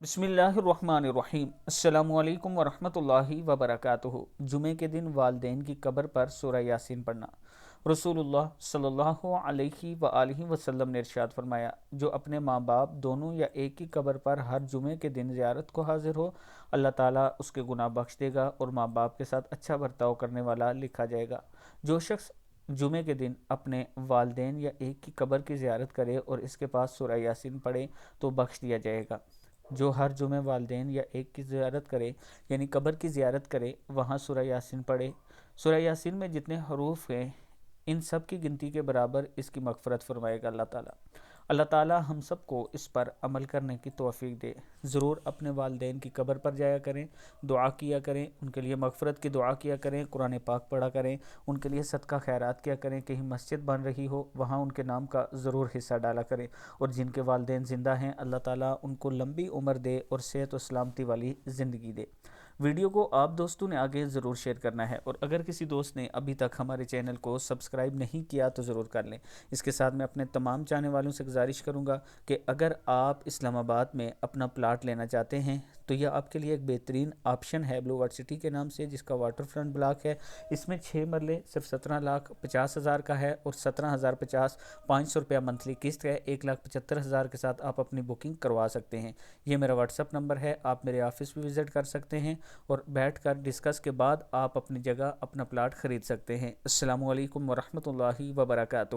बिस्मिल्लाहिर्रहमानिर्रहीम। अस्सलामु अलैकुम वरहमतुल्लाहि वबरकातुहू। जुमे के दिन वालदेन की कब्र पर सूरह यासीन पढ़ना। रसूलुल्लाह सल्लल्लाहु अलैहि व आलिहि वसल्लम ने इरशाद फरमाया, जो अपने माँ बाप दोनों या एक ही कब्र पर हर जुमे के दिन ज़ियारत को हाजिर हो, अल्लाह ताला उसके गुनाह बख्श देगा और माँ बाप के साथ अच्छा बर्ताव करने वाला लिखा जाएगा। जो शख्स जुमे के दिन अपने वालदेन या एक की कब्र की ज़ियारत करे और इसके पास सूरह यासीन पढ़े तो बख्श दिया जाएगा। जो हर जुमे वालदेन या एक की ज़ियारत करे यानी कब्र की ज़ियारत करे, वहाँ सूरह यासीन पढ़े। सूरह यासीन में जितने हरूफ हैं, इन सब की गिनती के बराबर इसकी मग़फ़िरत फरमाएगा अल्लाह ताला। अल्लाह ताला हम सब को इस पर अमल करने की तौफ़ीक दे। ज़रूर अपने वालदेन की कब्र पर जाया करें, दुआ किया करें, उनके लिए मग़फ़िरत की दुआ किया करें, कुरान पाक पढ़ा करें, उनके लिए सदका खैरात किया करें। कहीं मस्जिद बन रही हो, वहाँ उनके नाम का ज़रूर हिस्सा डाला करें। और जिनके वालदेन ज़िंदा हैं, अल्लाह ताला उनको लंबी उम्र दे और सेहत और सलामती वाली ज़िंदगी दे। वीडियो को आप दोस्तों ने आगे ज़रूर शेयर करना है, और अगर किसी दोस्त ने अभी तक हमारे चैनल को सब्सक्राइब नहीं किया तो ज़रूर कर लें। इसके साथ मैं अपने तमाम चाहने वालों से गुजारिश करूंगा कि अगर आप इस्लामाबाद में अपना प्लाट लेना चाहते हैं तो यह आपके लिए एक बेहतरीन ऑप्शन है ब्लू वर्ड सिटी के नाम से, जिसका वाटर फ्रंट ब्लॉक है। इसमें 6 मरले सिर्फ 17,50,000 का है और 17,050 500 रुपया मंथली किस्त है। 1,75,000 के साथ आप अपनी बुकिंग करवा सकते हैं। ये मेरा व्हाट्सअप नंबर है, आप मेरे ऑफिस भी विज़िट कर सकते हैं और बैठकर डिस्कस के बाद आप अपनी जगह अपना प्लाट ख़रीद सकते हैं। अस्सलामु अलैकुम वरहमतुल्लाहि वबरकातुहू।